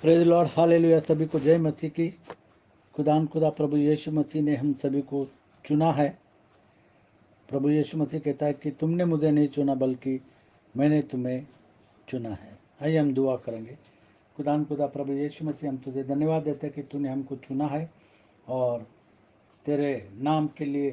Praise Lord, hallelujah. सभी को जय मसीह की। खुदा प्रभु यीशु मसीह ने हम सभी को चुना है। प्रभु यीशु मसीह कहता है कि तुमने मुझे नहीं चुना बल्कि मैंने तुम्हें चुना है। आइए हम दुआ करेंगे। खुदा प्रभु यीशु मसीह, हम तुझे धन्यवाद देते हैं कि तूने हमको चुना है और तेरे नाम के लिए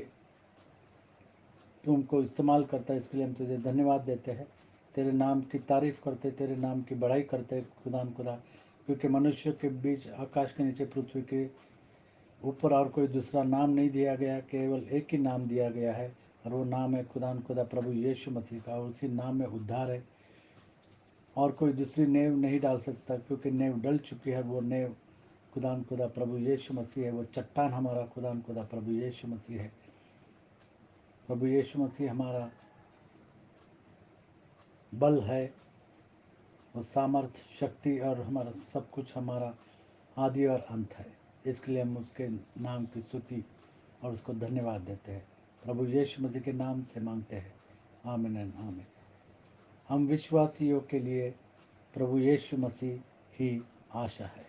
तू हमको इस्तेमाल करता है। इसके लिए हम तुझे धन्यवाद देते हैं। तेरे नाम की तारीफ़ करते, तेरे नाम की बढ़ाई करते खुदा, क्योंकि मनुष्य के बीच आकाश के नीचे पृथ्वी के ऊपर और कोई दूसरा नाम नहीं दिया गया, केवल एक ही नाम दिया गया है और वो नाम है खुदा प्रभु यीशु मसीह का। और उसी नाम में उद्धार है और कोई दूसरी नेव नहीं डाल सकता, क्योंकि नेव डल चुकी है। वो नेव खुदा प्रभु यीशु मसीह है। वो चट्टान हमारा खुदा प्रभु यीशु मसीह है। प्रभु यीशु मसीह हमारा बल है, वो सामर्थ, शक्ति और हमारा सब कुछ, हमारा आदि और अंत है। इसके लिए हम उसके नाम की स्तुति और उसको धन्यवाद देते हैं। प्रभु यीशु मसीह के नाम से मांगते हैं, आमीन एंड आमीन। हम विश्वासियों के लिए प्रभु यीशु मसीह ही आशा है।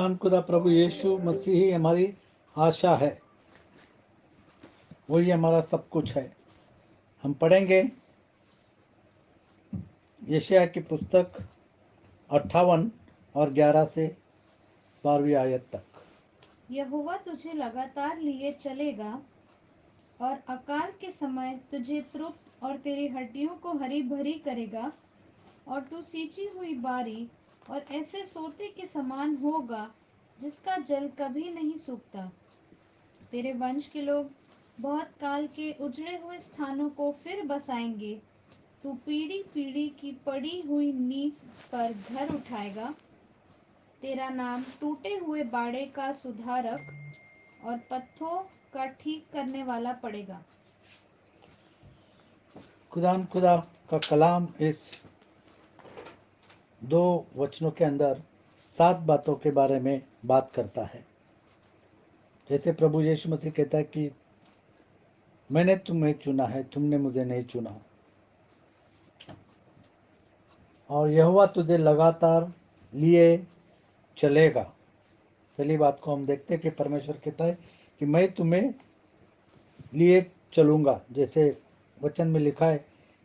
खुदान खुदा प्रभु यीशु मसीह ही हमारी आशा है, वही हमारा सब कुछ है। हम पढ़ेंगे यशायाह की पुस्तक 58 और 11 से 12वीं आयत तक। यहोवा तुझे लगातार लिए चलेगा और अकाल के समय तुझे तृप्त और तेरी हड्डियों को हरी भरी करेगा, और तू सींची हुई बारी और ऐसे सोते के समान होगा जिसका जल कभी नहीं सूखता। तेरे वंश के लोग बहुत काल के उजड़े हुए स्थानों को फिर बसाएंगे। तू पीढ़ी पीढ़ी की पड़ी हुई नींव पर घर उठाएगा। तेरा नाम टूटे हुए बाड़े का सुधारक और पत्थों का ठीक करने वाला पड़ेगा। खुदा का कलाम इस 2 वचनों के अंदर 7 बातों के बारे में बात करता है। जैसे प्रभु यीशु मसीह कहता है कि मैंने तुम्हें चुना है, तुमने मुझे नहीं चुना, और यहोवा तुझे लगातार लिए चलेगा। पहली बात को हम देखते हैं कि परमेश्वर कहता है कि मैं तुम्हें लिए चलूँगा। जैसे वचन में लिखा है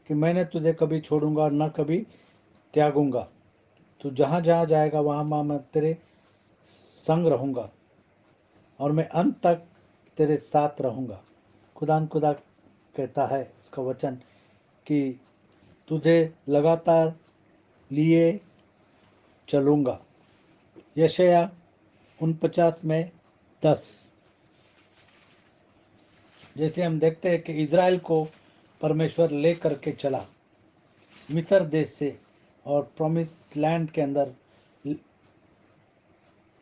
कि मैंने तुझे कभी छोड़ूंगा और न कभी त्यागूंगा। तू जहाँ जहाँ जाएगा वहाँ मैं तेरे संग रहूँगा और मैं अंत तक तेरे साथ रहूँगा। खुदा कहता है उसका वचन कि तुझे लगातार लिए चलूँगा। यशायाह 49 में 10। जैसे हम देखते हैं कि इज़राइल को परमेश्वर ले करके चला मिस्र देश से और प्रॉमिस लैंड के अंदर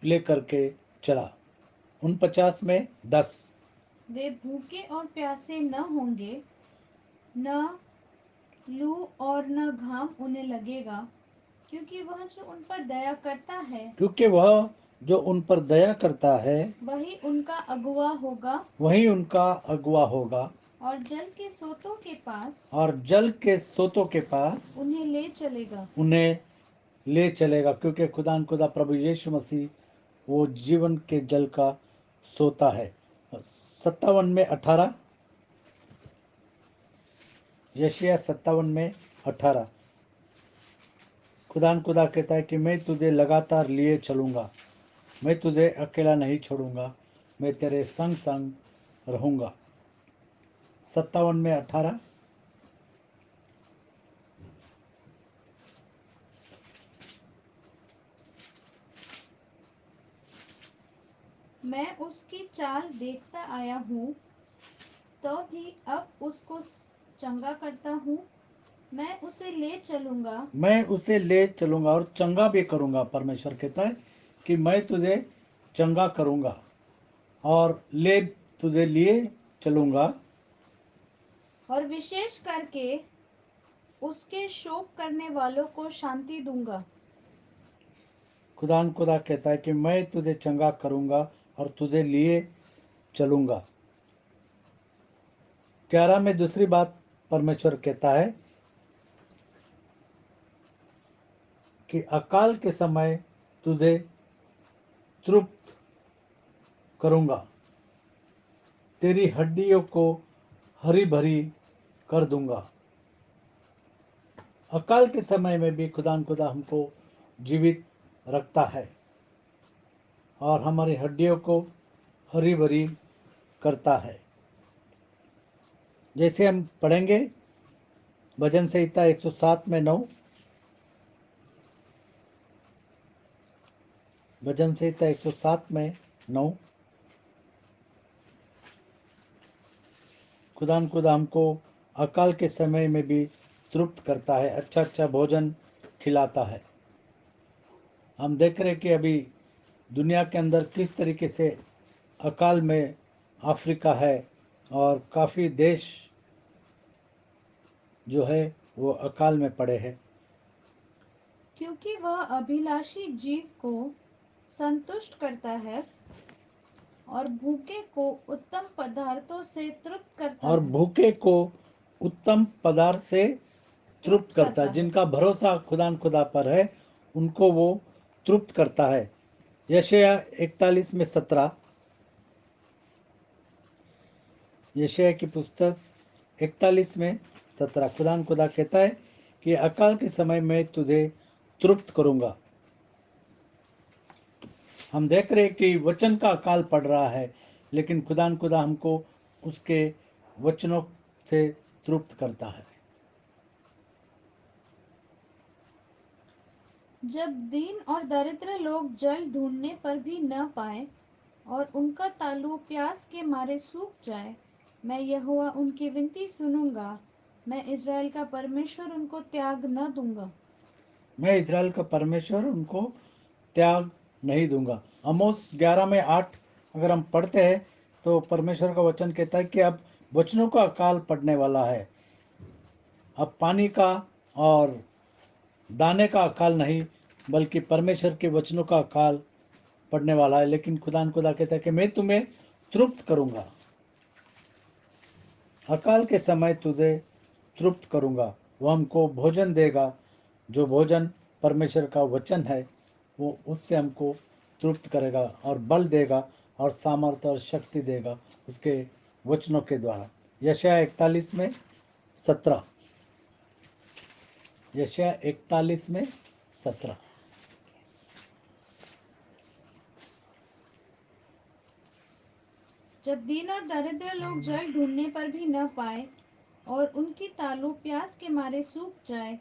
ले करके चला। 49 में 10। वे भूखे और प्यासे न होंगे, न लू और न घाम उन्हें लगेगा, क्योंकि वह जो उन पर दया करता है क्योंकि वह जो उन पर दया करता है वही उनका अगुआ होगा, वही उनका अगुआ होगा, और जल के सोतों के पास और जल के सोतों के पास उन्हें ले चलेगा। उन्हें ले चलेगा। क्योंकि खुदा प्रभु यीशु मसीह वो जीवन के जल का सोता है। 57 में 18। यशायाह 57 में 18। खुदा कहता है कि मैं तुझे लगातार लिए चलूँगा, मैं तुझे अकेला नहीं छोड़ूंगा, मैं तेरे संग संग रहूँगा। 57 में 18। मैं उसकी चाल देखता आया हूँ, तो भी अब उसको चंगा करता हूँ। मैं उसे ले चलूंगा, मैं उसे ले चलूँगा और चंगा भी करूँगा। परमेश्वर कहता है कि मैं तुझे चंगा करूँगा और तुझे लिए चलूँगा, और विशेष करके उसके शोक करने वालों को शांति दूंगा। खुदा कहता है कि मैं तुझे चंगा करूँगा और तुझे लिए चलूँगा। 11 में दूसरी बात परमेश्वर कहता है कि अकाल के समय तुझे तृप्त करूँगा, तेरी हड्डियों को हरी भरी कर दूंगा। अकाल के समय में भी खुदा हमको जीवित रखता है और हमारी हड्डियों को हरी भरी करता है। जैसे हम पढ़ेंगे भजन संहिता 107 में 9। भजन संहिता 107 में 9। खुदा हमको अकाल के समय में भी तृप्त करता है, अच्छा अच्छा भोजन खिलाता है। हम देख रहे कि अभी दुनिया के अंदर किस तरीके से अकाल में अफ्रीका है और काफ़ी देश जो है वो अकाल में पड़े हैं। क्योंकि वह अभिलाषी जीव को संतुष्ट करता है और भूखे को उत्तम पदार्थों से तृप्त करता और है। भूखे को उत्तम पदार्थ से तृप्त करता है। जिनका भरोसा खुदा पर है उनको वो तृप्त करता है। यशायाह 41 में 17, यशायाह की पुस्तक 41 में 17 खुदा कहता है कि अकाल के समय में तुझे तृप्त करूंगा। हम देख रहे हैं कि वचन का अकाल पड़ रहा है, लेकिन खुदा हमको उसके वचनों से तृप्त करता है। जब दीन और दरिद्र लोग जल ढूंढने पर भी न पाए और उनका तालू प्यास के मारे सूख जाए, मैं यहोवा उनकी विनती सुनूंगा, मैं इज़राइल का परमेश्वर उनको त्याग न दूंगा। मैं इज़राइल का परमेश्वर उनको त्याग नहीं दूंगा। आमोस 11 में 8 अगर हम पढ़ते हैं तो परमेश्वर का वचन कहता है कि अब वचनों का अकाल पड़ने वाला है। अब पानी का और दाने का अकाल नहीं, बल्कि परमेश्वर के वचनों का अकाल पड़ने वाला है। लेकिन खुदा कहता है कि मैं तुम्हें तृप्त करूंगा, अकाल के समय तुझे तृप्त करूंगा। वह हमको भोजन देगा, जो भोजन परमेश्वर का वचन है, वो उससे हमको तृप्त करेगा और बल देगा और सामर्थ्य और शक्ति देगा उसके वचनों के द्वारा। यशायाह 41 में 17, यशायाह 41 में 17। जब दीन और दरिद्र लोग जल ढूंढने पर भी न पाए और उनकी तालू प्यास के मारे सूख जाए,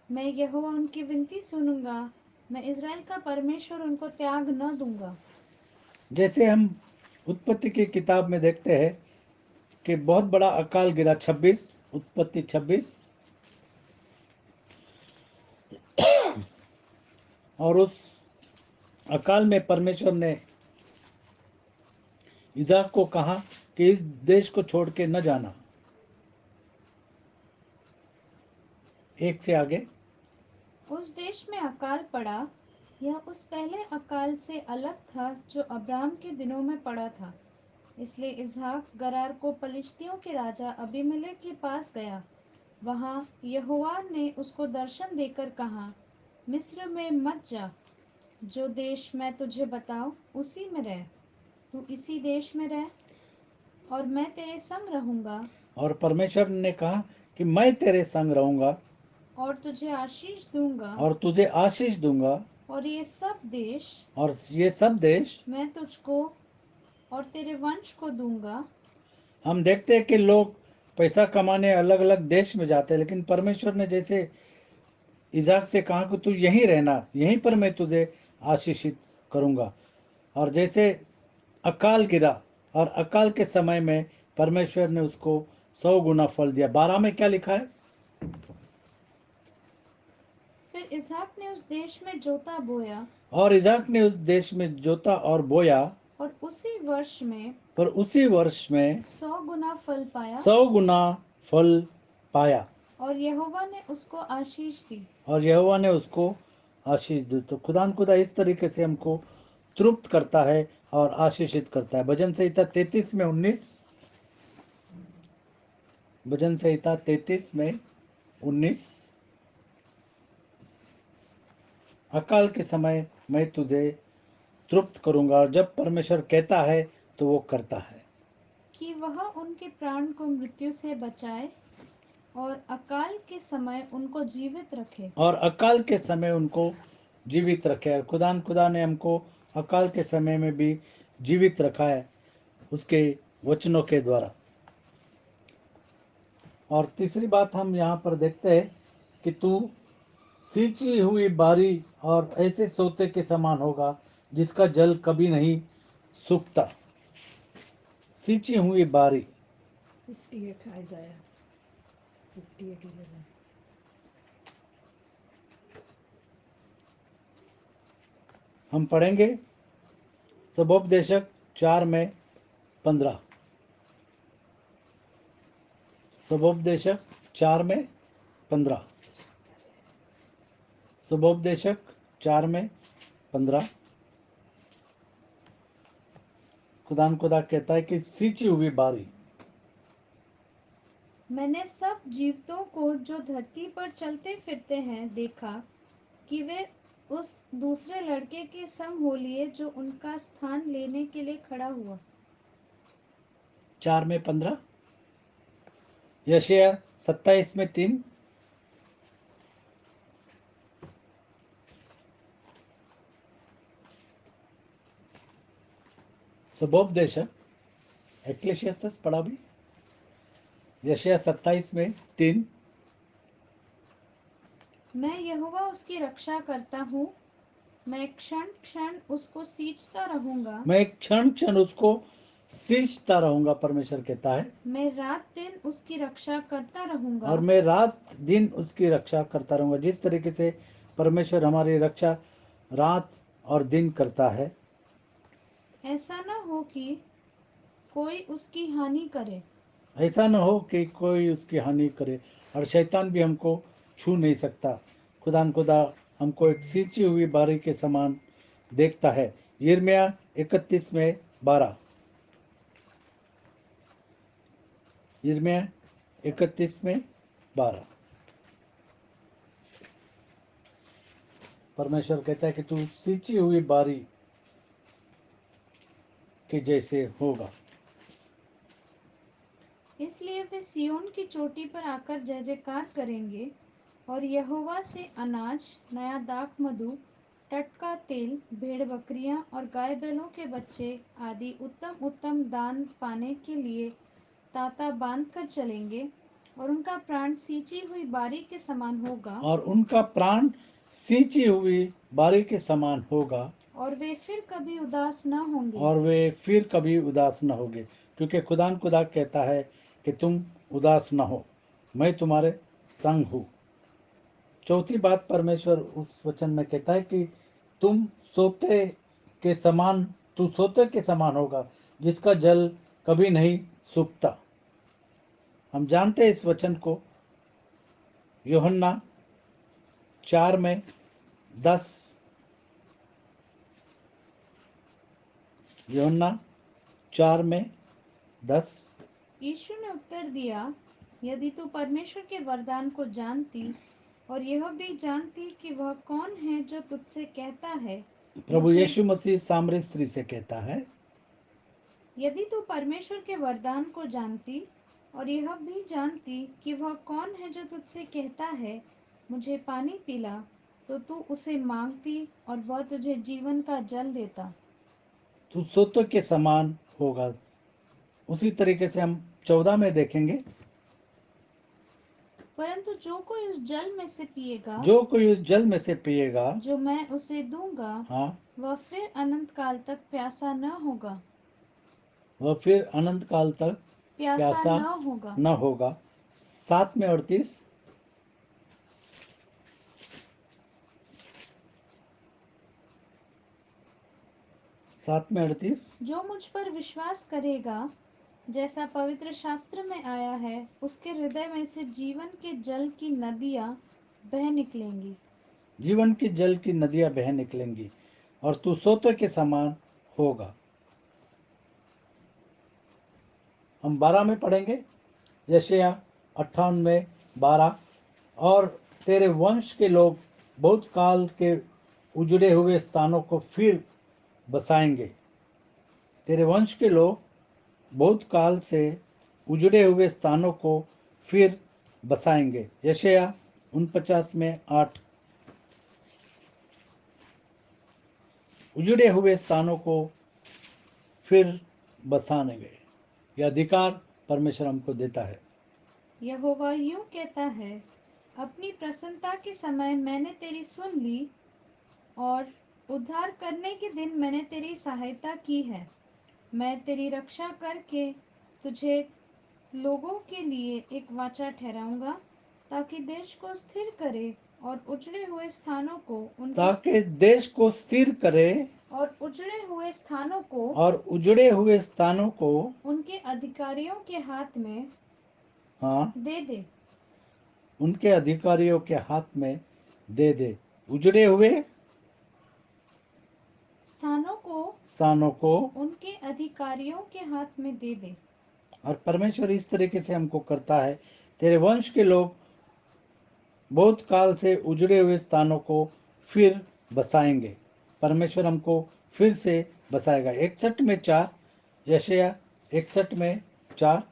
मैं यहोवा उनकी विनती सुनूंगा, मैं इज़राइल का परमेश्वर उनको त्याग न दूंगा। जैसे हम उत्पत्ति की किताब में देखते हैं कि बहुत बड़ा अकाल गिरा। 26 उत्पत्ति 26, और उस अकाल में परमेश्वर ने इज़ाक को कहा कि इस देश को छोड़ के न जाना। एक से आगे। उस देश में अकाल पड़ा, यह उस पहले अकाल से अलग था जो अब्राम के दिनों में पड़ा था। इसलिए इसहाक गरार को पलिश्तियों के राजा अबीमेलेक के पास गया। वहाँ यहोवा ने उसको दर्शन देकर कहा, मिस्र में मत जा, जो देश मैं तुझे बताऊं उसी में रह। तू इसी देश में रह और मैं तेरे संग रहूंगा और परमेश्वर ने कहा कि मैं तेरे संग रहूंगा और तुझे आशीष दूंगा, और तुझे आशीष दूंगा, और ये सब देश और ये सब देश। मैं तुझको और तेरे वंश को दूंगा। हम देखते हैं कि लोग पैसा कमाने अलग अलग देश में जाते हैं, लेकिन परमेश्वर ने जैसे इजाक से कहा कि तू यहीं रहना, यहीं पर मैं तुझे आशीषित करूंगा। और जैसे अकाल गिरा, और अकाल के समय में परमेश्वर ने उसको 100 गुना फल दिया। 12 में क्या लिखा है? फिर इसहाक ने उस देश में जोता बोया और इजाक ने उस देश में जोता और बोया, और उसी वर्ष में पर उसी वर्ष में 100 गुना फल पाया 100 गुना फल पाया, और यहोवा ने उसको आशीष दी। और यहोवा ने उसको आशीष दी। तो खुदा इस तरीके से हमको तृप्त करता है और आशीषित करता है। भजन संहिता 33 में 19, भजन संहिता 33 में 19, अकाल के समय मैं तुझे तृप्त करूंगा। और जब परमेश्वर कहता है तो वो करता है। कि वह उनके प्राण को मृत्यु से बचाए और अकाल के समय उनको जीवित रखे। और अकाल के समय उनको जीवित रखे। खुदा ने हमको अकाल के समय में भी जीवित रखा है उसके वचनों के द्वारा। और तीसरी बात हम यहाँ पर देखते हैं कि तू सींची हुई बारी और ऐसे सोते के समान होगा जिसका जल कभी नहीं सूखता। सींची हुई बारी। 58 आइजाया 58:11। हम पढ़ेंगे सबोपदेशक 4 में 15, सबोपदेशक 4 में 15, सबोपदेशक 4 में 15। खुदा कहता है कि सींची हुई बारी। मैंने सब जीवतों को जो धरती पर चलते फिरते हैं देखा कि वे उस दूसरे लड़के के संग हो लिए जो उनका स्थान लेने के लिए खड़ा हुआ। 4 में 15, यशायाह 27 में 3, सबोपदेश एक्लेशियस पढ़ा भी, यशायाह 27 में 3, मैं यहोवा उसकी रक्षा करता हूँ, मैं क्षण क्षण उसको सींचता रहूंगा, मैं क्षण क्षण उसको सींचता रहूंगा, परमेश्वर कहता है, मैं रात दिन उसकी रक्षा करता रहूंगा। और मैं रात दिन उसकी रक्षा करता रहूंगा। जिस तरीके से परमेश्वर हमारी रक्षा रात और दिन करता है, ऐसा न हो कि कोई उसकी हानि करे। ऐसा न हो कि कोई उसकी हानि करे, और शैतान भी हमको छू नहीं सकता। खुदा हमको एक सींची हुई बारी के समान देखता है। यिर्मयाह 31 में 12, यिर्मयाह 31 में 12, परमेश्वर कहता है कि तू सींची हुई बारी के जैसे होगा। इसलिए वे सिय्योन की चोटी पर आकर जय जयकार करेंगे और यहोवा से अनाज, नया दाख मधु, टटका तेल, भेड़ बकरियां और गाय बैलों के बच्चे आदि उत्तम उत्तम दान पाने के लिए ताता बांध कर चलेंगे, और उनका प्राण सींची हुई बारी के समान होगा, और उनका प्राण सींची हुई बारी के समान होगा, और वे फिर कभी उदास न होंगे। और वे फिर कभी उदास न होंगे, क्योंकि खुदा कहता है कि तुम उदास न हो, मैं तुम्हारे संग हूँ। चौथी बात परमेश्वर उस वचन में कहता है कि तुम सोते के समान तू सोते के समान होगा, जिसका जल कभी नहीं सूखता। हम जानते हैं इस वचन को, यूहन्ना 4 में 10, यूहन्ना 4 में 10, यीशु ने उत्तर दिया, यदि तू परमेश्वर के वरदान को जानती और यह भी जानती कि वह कौन है जो तुझसे कहता है प्रभु मुझे यीशु मसीह सामरी स्त्री से कहता है, यदि तू परमेश्वर के वरदान को जानती और यह भी जानती कि वह कौन है जो तुझसे कहता है मुझे पानी पिला, तो तू उसे मांगती और वह तुझे जीवन का जल देता। तू सोते के समान होगा। उसी तरीके से हम 14 में देखेंगे, परंतु जो कोई उस जल में से पिएगा जो कोई उस जल में से पिएगा, जो मैं उसे दूंगा, हाँ, वह फिर अनंत काल तक प्यासा न होगा, वह फिर अनंत काल तक प्यासा प्यासा न होगा। न होगा। 7 में 38, 7 में 38, जो मुझ पर विश्वास करेगा, जैसा पवित्र शास्त्र में आया है, उसके हृदय में से जीवन के जल की नदियां बह निकलेंगी। जीवन की जल की नदियां बह निकलेंगी, और तू सोते के समान होगा। हम 12 में पढ़ेंगे, यशायाह 58 में 12, और तेरे वंश के लोग बहुत काल के उजड़े हुए स्थानों को फिर बसाएंगे। तेरे वंश के लोग बहुत काल से उजड़े हुए स्थानों को फिर बसाएंगे। यशायाह 49 में 8, उजड़े हुए स्थानों को फिर बसाएंगे। यह अधिकार परमेश्वर हमको देता है। यहोवा यूं कहता है, अपनी प्रसन्नता के समय मैंने तेरी सुन ली और उद्धार करने के दिन मैंने तेरी सहायता की है। मैं तेरी रक्षा करके तुझे लोगों के लिए एक वाचा ठहराऊंगा, ताकि देश को स्थिर करे और उजड़े हुए स्थानों को उनके ताकि देश को स्थिर करे और उजड़े हुए स्थानों को और उजड़े हुए स्थानों को, उनके अधिकारियों के हाथ में हाँ, दे दे। उनके अधिकारियों के हाथ में दे दे। उजड़े हुए स्थानों को स्थानों को, उनके अधिकारियों के हाथ में दे दे। और परमेश्वर इस तरीके से हमको करता है। तेरे वंश के लोग बहुत काल से उजड़े हुए स्थानों को फिर बसाएंगे। परमेश्वर हमको फिर से बसाएगा। 61 में 4, यशायाह 61 में 4,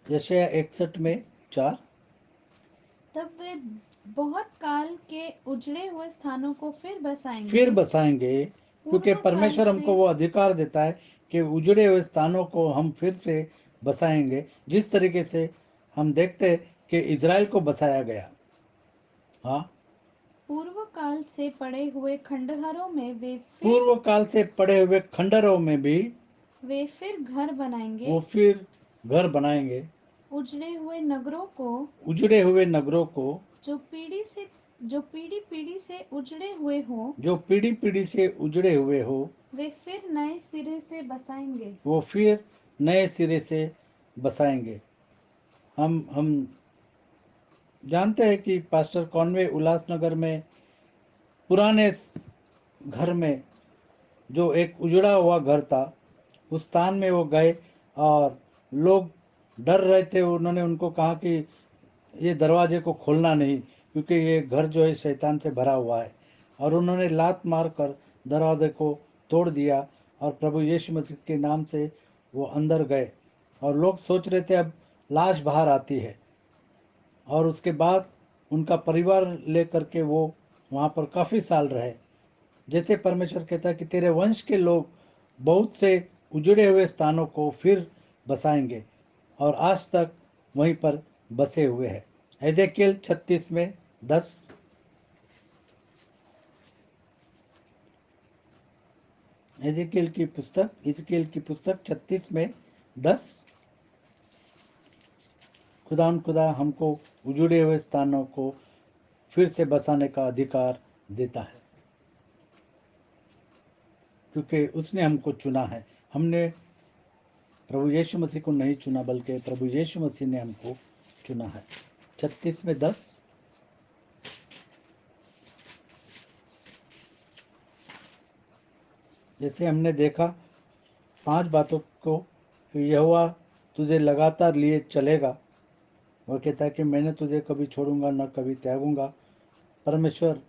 यशायाह 61 में 4। तब वे बहुत काल के उजड़े हुए स्थानों को फिर बसाएंगे। फिर बसाएंगे, क्योंकि पूर्व परमेश्वर काल हमको से वो अधिकार देता है कि उजड़े हुए स्थानों को हम फिर से बसाएंगे, जिस तरीके से हम देखते हैं कि इज़राइल को बसाया गया। हाँ, पूर्व काल से पड़े हुए खंडहरों में पूर्व काल से पड़े हुए खंडरों में भी वे फिर घर बनाएंगे। वो फिर घर बनाएंगे। उजड़े हुए नगरों को उजड़े हुए नगरों को जो पीढ़ी पीढ़ी से उजड़े हुए हो, जो पीढ़ी पीढ़ी से उजड़े हुए हो, वे फिर नए सिरे से बसाएंगे। वो फिर नए सिरे से बसाएंगे। हम जानते हैं कि पास्टर कॉनवे उल्लासनगर में पुराने घर में जो एक उजड़ा हुआ घर था, उस स्थान में वो गए और लोग डर रहे थे। उन्होंने उनको कहा कि ये दरवाजे को खोलना नहीं, क्योंकि ये घर जो है शैतान से भरा हुआ है। और उन्होंने लात मार कर दरवाजे को तोड़ दिया और प्रभु यीशु मसीह के नाम से वो अंदर गए। और लोग सोच रहे थे अब लाश बाहर आती है। और उसके बाद उनका परिवार लेकर के वो वहाँ पर काफ़ी साल रहे। जैसे परमेश्वर कहता है कि तेरे वंश के लोग बहुत से उजड़े हुए स्थानों को फिर बसाएंगे, और आज तक वहीं पर बसे हुए हैं। एजेकियल 36 में 10, एजेकियल की पुस्तक 36 में 10। खुदा हमको उजड़े हुए स्थानों को फिर से बसाने का अधिकार देता है, क्योंकि उसने हमको चुना है। हमने प्रभु यीशु मसीह को नहीं चुना, बल्कि प्रभु यीशु मसीह ने हमको चुना है। 36 में 10। जैसे हमने देखा 5 बातों को कि यहोवा तुझे लगातार लिए चलेगा। वह कहता है कि मैंने तुझे कभी छोड़ूंगा न कभी त्यागूंगा। परमेश्वर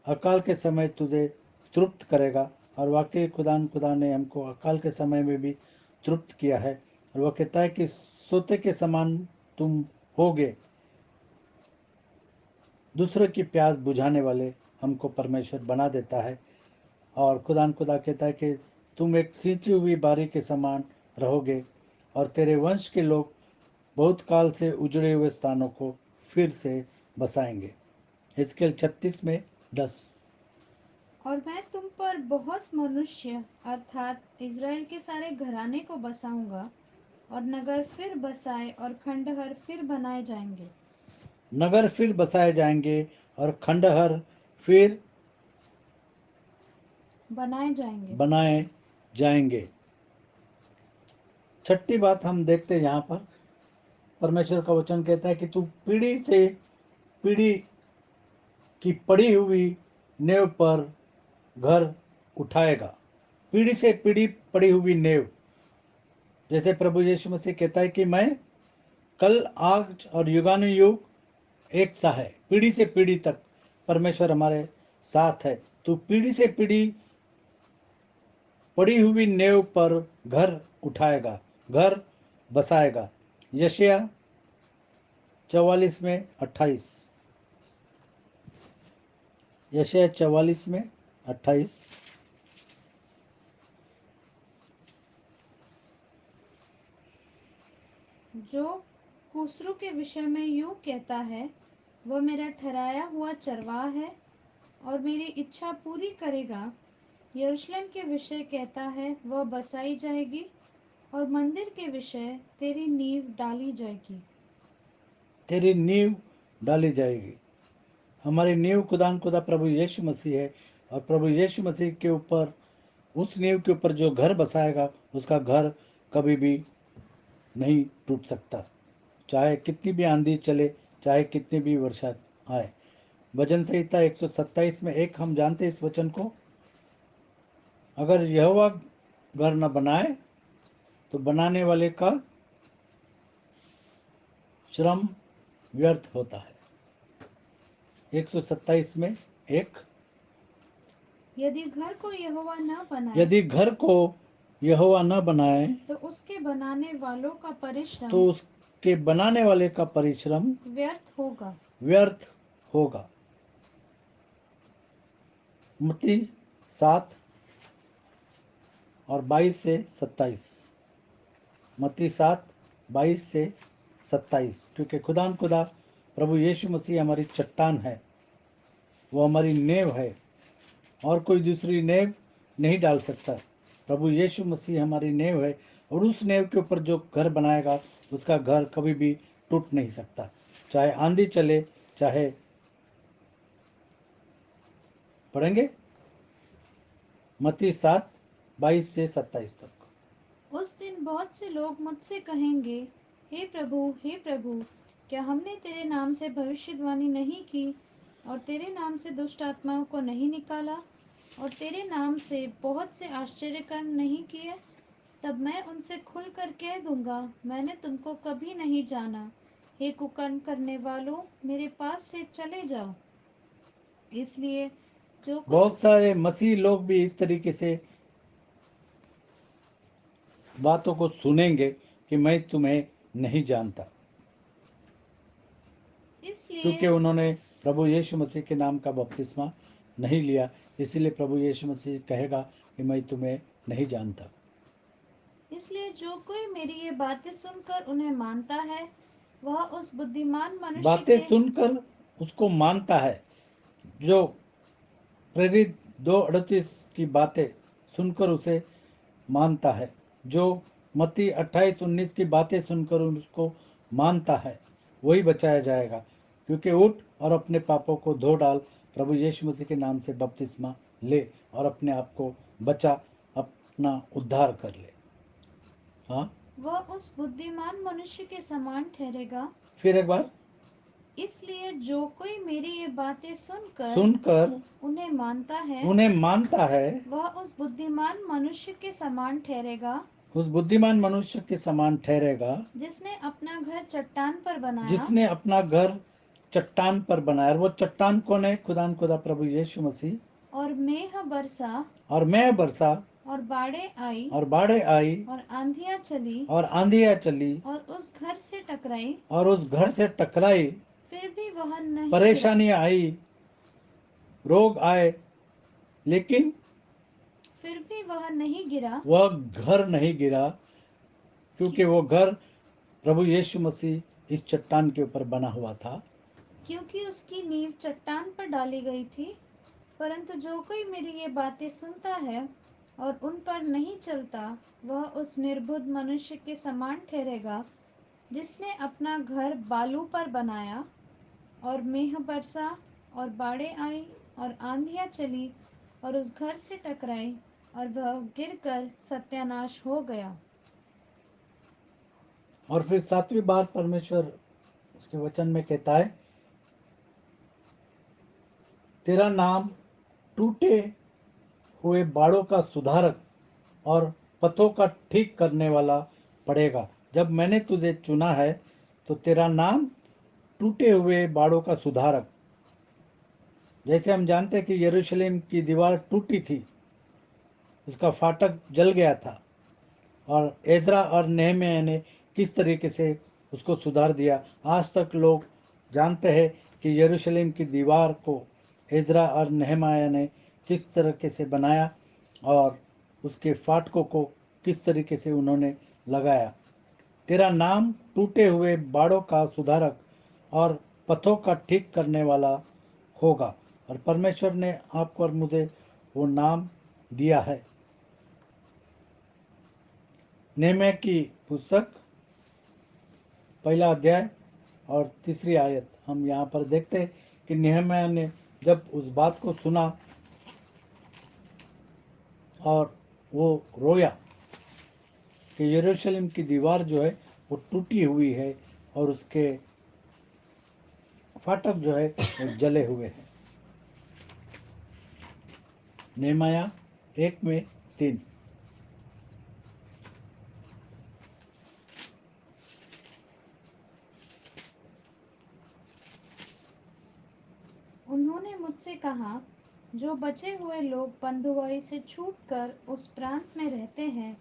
अकाल के समय तुझे तृप्त करेगा, और वाकई खुदा ने हमको अकाल के समय में भी तृप्त किया है। और वह कहता है कि सोते के समान तुम होगे। दूसरों की प्यास बुझाने वाले हमको परमेश्वर बना देता है। और खुदा कहता है कि तुम एक सींची हुई बारी के समान रहोगे, और तेरे वंश के लोग बहुत काल से उजड़े हुए स्थानों को फिर से बसाएंगे। हिजकिय्याह 36 में 10। और मैं तुम पर बहुत मनुष्य अर्थात इज़राइल के सारे घराने को बसाऊंगा, और नगर फिर बसाए और खंडहर फिर बनाए जाएंगे। नगर फिर बसाए जाएंगे और खंडहर फिर बनाए जाएंगे। बनाए जाएंगे। छठी बात हम देखते हैं यहाँ पर, परमेश्वर का वचन कहता है कि तू पीढ़ी से पीढ़ी की पड़ी हुई नेव पर घर उठाएगा। पीढ़ी से पीढ़ी पड़ी हुई नेव। जैसे प्रभु यीशु मसीह कहता है कि मैं कल आज और युगानुयुग एक सा है। पीढ़ी से पीढ़ी तक परमेश्वर हमारे साथ है। तो पीढ़ी से पीढ़ी पड़ी हुई नेव पर घर उठाएगा, घर बसाएगा। यशायाह 44 में 28, यशायाह 44 में 28। जो खुसरू के विषय में यूं कहता है, वह मेरा ठहराया हुआ चरवाहा है और मेरी इच्छा पूरी करेगा। यरूशलेम के विषय कहता है, वह बसाई जाएगी, और मंदिर के विषय तेरी नींव डाली जाएगी। तेरी नींव डाली जाएगी। हमारी नींव खुदा प्रभु यीशु मसीह है, और प्रभु यीशु मसीह के ऊपर, उस नींव के ऊपर जो घर बसाएगा, उसका घर कभी भी नहीं टूट सकता, चाहे कितनी भी आंधी चले, चाहे कितनी भी वर्षा आए। भजन संहिता 127 में 1 हम जानते हैं इस वचन को, अगर यहोवा घर न बनाए तो बनाने वाले का श्रम व्यर्थ होता है। 127 में एक, यदि घर को यहोवा न बनाए यदि घर को यहोवा न बनाए तो उसके बनाने वालों का तो परिश्रम उसके बनाने वाले का परिश्रम व्यर्थ होगा। व्यर्थ होगा। मत्ती 7 और 22 से 27। मत्ती 7 22 से 27। क्योंकि खुदा प्रभु यीशु मसीह हमारी चट्टान है, वो हमारी नेव है, और कोई दूसरी नेव नहीं डाल सकता। प्रभु यीशु मसीह हमारी नेव है, और उस नेव के ऊपर जो घर बनाएगा उसका घर कभी भी टूट नहीं सकता, चाहे आंधी चले, चाहे। पढ़ेंगे मत्ती 7 22 से 27 तक। उस दिन बहुत से लोग मुझसे कहेंगे, हे प्रभु, क्या हमने तेरे नाम से भविष्यवाणी नहीं की और तेरे नाम से दुष्ट आत्माओं को नहीं निकाला और तेरे नाम से बहुत से आश्चर्य कर्म नहीं किए? तब मैं उनसे खुलकर कह दूंगा, मैंने तुमको कभी नहीं जाना। हे कुकर्म करने वालों, मेरे पास से चले जाओ। इसलिए जो कोई बहुत सारे मसीह लोग भी इस तरीके से बातों को सुनेंगे कि मैं तुम्हें नहीं जानता, क्योंकि इसलिए उन्होंने प्रभु यीशु मसीह के नाम का बपतिस्मा नहीं लिया। इसीलिए प्रभु यीशु मसीह कहेगा कि मैं तुम्हें नहीं जानता। इसलिए जो कोई मेरी ये बातें सुनकर उन्हें मानता है, वह उस बुद्धिमान मनुष्य बातें के सुनकर उसको मानता है, जो प्रेरित 2:38 की बातें सुनकर उसे मानता है, जो मत्ती 28:19 की बातें सुनकर उसको मानता है, वही बचाया जाएगा। क्योंकि उठ और अपने पापों को धो डाल, प्रभु यीशु मसीह के नाम से बपतिस्मा ले और अपने आप को बचा, अपना उद्धार कर ले। हाँ, वह उस बुद्धिमान मनुष्य के समान ठहरेगा। फिर एक बार, इसलिए जो कोई मेरी ये बातें सुनकर उन्हें मानता है, उन्हें मानता है, वह उस बुद्धिमान मनुष्य के समान ठहरेगा उस बुद्धिमान मनुष्य के समान ठहरेगा, जिसने अपना घर चट्टान पर बनाया। जिसने अपना घर चट्टान पर बनाया। और वो चट्टान कौन है? खुदा प्रभु यीशु मसीह। और मेह बरसा और मैं बरसा और बाढ़ें आई और बाढ़ें आई और आंधियां चली और आंधियां चली और उस घर से टकराई, और उस घर से टकराई, फिर भी वह नहीं गिरा। परेशानियां आई, रोग आए, लेकिन फिर भी वह नहीं गिरा, वह घर नहीं गिरा, क्योंकि वो घर प्रभु यीशु मसीह इस चट्टान के ऊपर बना हुआ था। क्योंकि उसकी नींव चट्टान पर डाली गई थी। परंतु जो कोई मेरी ये बातें सुनता है और उन पर नहीं चलता, वह उस निर्बुद्ध मनुष्य के समान ठहरेगा जिसने अपना घर बालू पर बनाया। और मेह बरसा और बाढ़ें आई और आंधियां चली और उस घर से टकराई और वह गिरकर सत्यानाश हो गया। और फिर 7वीं बार परमेश्वर उसके वचन में कहता है, तेरा नाम टूटे हुए बाड़ों का सुधारक और पथों का ठीक करने वाला पड़ेगा। जब मैंने तुझे चुना है तो तेरा नाम टूटे हुए बाड़ों का सुधारक। जैसे हम जानते हैं कि यरूशलेम की दीवार टूटी थी, उसका फाटक जल गया था, और एजरा और नेहमिया ने किस तरीके से उसको सुधार दिया। आज तक लोग जानते हैं कि यरूशलेम की दीवार को एजरा और नेहमिया ने किस तरीके से बनाया और उसके फाटकों को किस तरीके से उन्होंने लगाया। तेरा नाम टूटे हुए बाड़ों का सुधारक और पथों का ठीक करने वाला होगा। और परमेश्वर ने आपको और मुझे वो नाम दिया है। नेहमिया की पुस्तक 1 अध्याय और 3 आयत हम यहाँ पर देखते हैं कि नेहमिया ने जब उस बात को सुना और वो रोया कि यरूशलेम की दीवार जो है वो टूटी हुई है और उसके फाटक जो है वो जले हुए हैं। नेहमिया 1:3। कहा, जो बचे हुए लोग बंधुआई से छूटकर उस प्रांत में रहते हैं,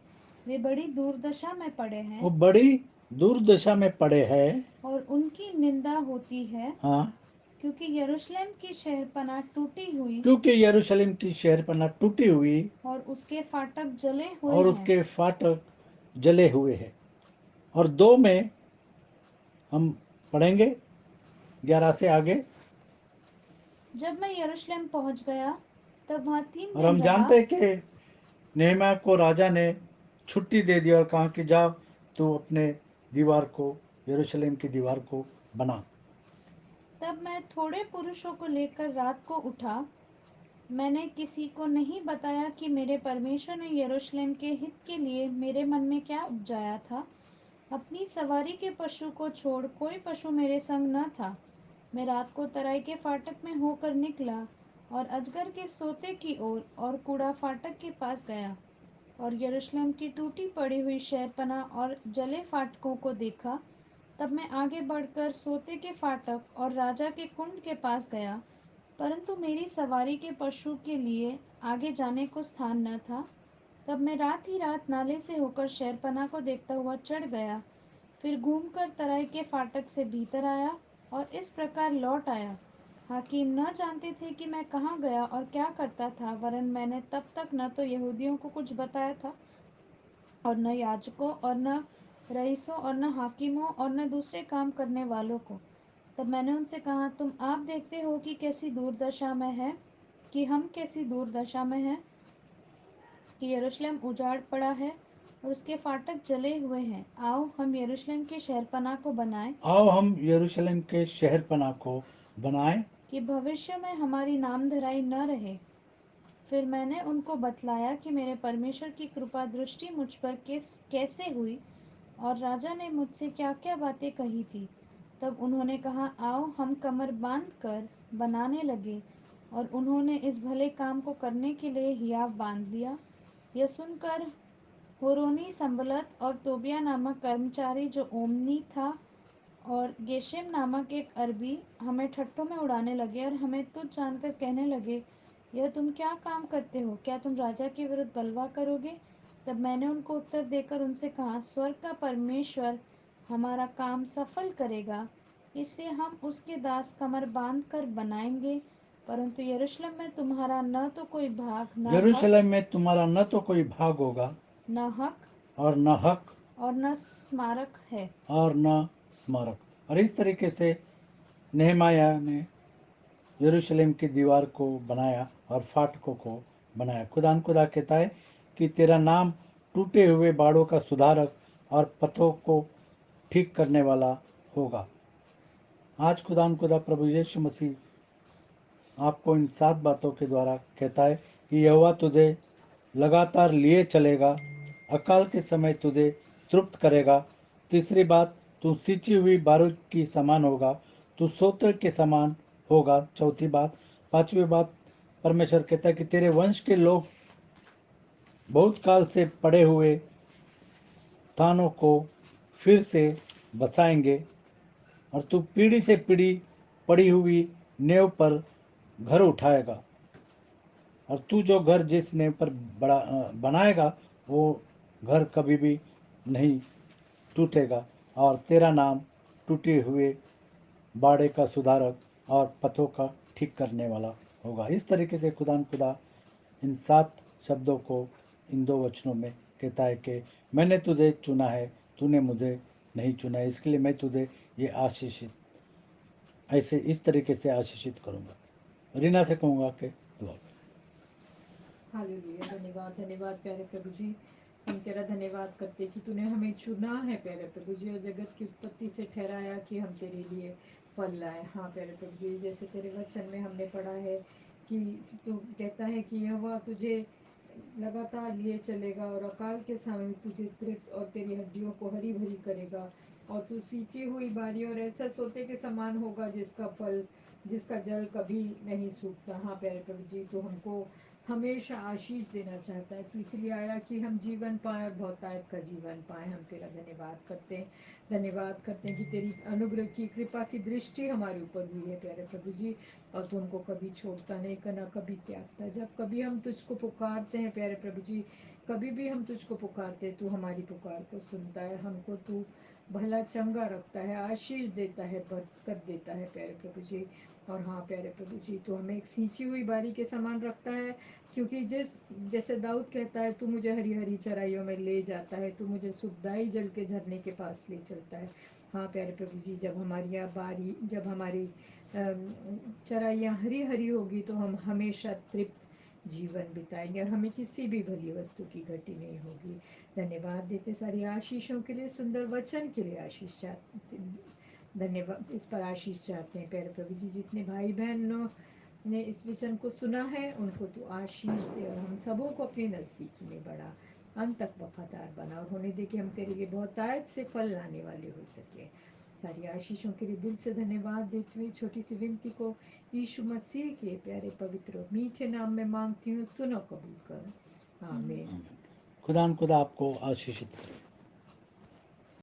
वे बड़ी दुर्दशा में पड़े वो हैं बड़ी दुर्दशा में पड़े हैं। और उनकी निंदा होती है, हाँ, क्योंकि यरूशलेम की शहरपनाह टूटी हुई क्योंकि यरूशलेम की शहरपनाह टूटी हुई और उसके फाटक जले हुए और हैं। उसके फाटक जले हुए हैं। और 2 में हम पढ़ेंगे 11 से आगे। जब मैं यरूशलेम पहुंच गया, तब वहां 3 और दिन हम रहा। जानते हैं कि नेहम्याह को राजा ने छुट्टी दे दी और कहा कि जाओ तू अपने दीवार को, यरूशलेम की दीवार को बना। तब मैं थोड़े पुरुषों को लेकर रात को उठा। मैंने किसी को नहीं बताया कि मेरे परमेश्वर ने यरूशलेम के हित के लिए मेरे मन में क्या उपजाया था। अपनी सवारी के पशु को छोड़ कोई पशु मेरे संग न था। मैं रात को तराई के फाटक में होकर निकला और अजगर के सोते की ओर और कूड़ा फाटक के पास गया और यरूशलेम की टूटी पड़ी हुई शहरपनाह और जले फाटकों को देखा। तब मैं आगे बढ़कर सोते के फाटक और राजा के कुंड के पास गया, परंतु मेरी सवारी के पशु के लिए आगे जाने को स्थान न था। तब मैं रात ही रात नाले से होकर शहरपनाह को देखता हुआ चढ़ गया, फिर घूमकर तराई के फाटक से भीतर आया और इस प्रकार लौट आया। हाकिम न जानते थे कि मैं कहाँ गया और क्या करता था, वरन मैंने तब तक न तो यहूदियों को कुछ बताया था और न याजकों और न रईसों और न हाकिमों और न दूसरे काम करने वालों को। तब मैंने उनसे कहा, तुम आप देखते हो कि कैसी दुर्दशा में है, कि हम कैसी दुर्दशा में हैं, कि यरूशलेम उजाड़ पड़ा है और उसके फाटक जले हुए हैं। आओ हम यरूशलेम की शहरपनाह को बनाएं, आओ हम यरूशलेम के शहरपनाह को बनाएं, कि भविष्य में हमारी नामधराई न रहे। फिर मैंने उनको बतलाया कि मेरे परमेश्वर की कृपा दृष्टि मुझ पर कैसे हुई और राजा ने मुझसे क्या क्या बातें कही थी। तब उन्होंने कहा, आओ हम कमर बांध कर बनाने लगे, और उन्होंने इस भले काम को करने के लिए हियाव बांध लिया। यह सुनकर होरोनी संबलत और तोबिया नामक कर्मचारी, जो ओमनी था, और गेशेम नामक एक अरबी हमें ठट्ठों में उड़ाने लगे और हमें तुच्छ जानकर कहने लगे, यह तुम क्या काम करते हो? क्या तुम राजा के विरुद्ध बलवा करोगे? तब मैंने उनको उत्तर देकर उनसे कहा, स्वर्ग का परमेश्वर हमारा काम सफल करेगा, इसलिए हम उसके दास कमर बांध कर बनाएंगे, परंतु यरूशलेम में तुम्हारा न तो कोई भाग, यरूशलेम में तुम्हारा न तो कोई भाग होगा न हक और न हक और न स्मारक है। और न स्मारक। और इस तरीके से नेहमाया ने यरूशलेम की दीवार को बनाया और फाटकों को बनाया। खुदा कहता है कि तेरा नाम टूटे हुए बाड़ों का सुधारक और पथों को ठीक करने वाला होगा। आज खुदा प्रभु यीशु मसीह आपको इन 7 बातों के द्वारा कहता है कि यहोवा तुझे लगातार लिए चलेगा, अकाल के समय तुझे तृप्त करेगा। तीसरी बात, तू सींची हुई बारूद की समान होगा, तू सोते के समान होगा। चौथी बात, पांचवी बात, परमेश्वर कहता है कि तेरे वंश के लोग बहुत काल से पड़े हुए स्थानों को फिर से बसाएंगे और तू पीढ़ी से पीढ़ी पड़ी हुई नेव पर घर उठाएगा। और तू जो घर जिस नेव पर बनाएगा वो घर कभी भी नहीं टूटेगा। और तेरा नाम टूटे हुए बाड़े का सुधारक और पथों का ठीक करने वाला होगा। इस तरीके से खुदा इन 7 शब्दों को इन 2 वचनों में कहता है कि मैंने तुझे चुना है, तूने मुझे नहीं चुना है, इसके लिए मैं तुझे ये आशीषित ऐसे इस तरीके से आशीषित करूँगा। रीना से कहूँगा कि दुआ कर। हालेलुया। धन्यवाद धन्यवाद प्यारे प्रभु जी। हम तेरा धन्यवाद करते कि तूने हमें चुना है प्यारे प्रभु जी, और जगत की उत्पत्ति से ठहराया कि हम तेरे लिए फल लाए। हाँ प्यारे प्रभु जी, जैसे तेरे वचन में हमने पढ़ा है कि तू कहता है कि यहोवा तुझे लगातार लिए चलेगा और अकाल के समय तुझे तृप्त और तेरी हड्डियों को हरी भरी करेगा, और तू सींची हुई बारी और ऐसा सोते के समान होगा जिसका फल, जिसका जल कभी नहीं सूखता। हाँ प्यारे प्रभु जी, तो हमको हमेशा आशीष देना चाहता है। तो इसलिए आया कि हम जीवन पाएं और बहुतायत का जीवन पाएं। हम तेरा धन्यवाद करते हैं, धन्यवाद करते हैं कि तेरी अनुग्रह की कृपा की दृष्टि हमारे ऊपर हुई है प्यारे प्रभु जी। और तू हमको कभी छोड़ता नहीं, ना कभी त्यागता। जब कभी हम तुझको पुकारते हैं प्यारे प्रभु जी, कभी भी हम तुझको पुकारते हैं, तू हमारी पुकार को सुनता है। हमको तू भला चंगा रखता है, आशीष देता है, बरकत देता है प्यारे प्रभु जी। और हाँ प्यारे प्रभु जी, तो हमें एक सींची हुई बारी के समान रखता है। क्योंकि जैसे दाऊद कहता है, तू मुझे हरी हरी चराइयों में ले जाता है, तू मुझे सुखदाई जल के झरने के पास ले चलता है। हाँ प्यारे प्रभु जी, जब हमारी चराइयाँ हरी हरी होगी तो हम हमेशा तृप्त जीवन बिताएंगे और हमें किसी भी भली वस्तु की घटी नहीं होगी। धन्यवाद देते सारी आशीषों के लिए, सुंदर वचन के लिए आशीष चाहते, धन्यवाद इस पर आशीष चाहते हैं प्यारे प्रभु जी। जितने भाई बहनों ने इस वचन को सुना है, उनको तो आशीष दे और हम सबों को अपनी नज़दीकी में बढ़ा, अंत तक वफादार बना और होने दे कि हम तेरे लिए बहुतायत से फल लाने वाले हो सके। सारी आशीषों के लिए दिल से धन्यवाद देते हुए छोटी सी विनती को यीशु मसीह के प्यारे पवित्र और मीठे नाम में मांगती हूँ, सुनो कबूल करो, आमीन। खुदा आपको आशीषित करे।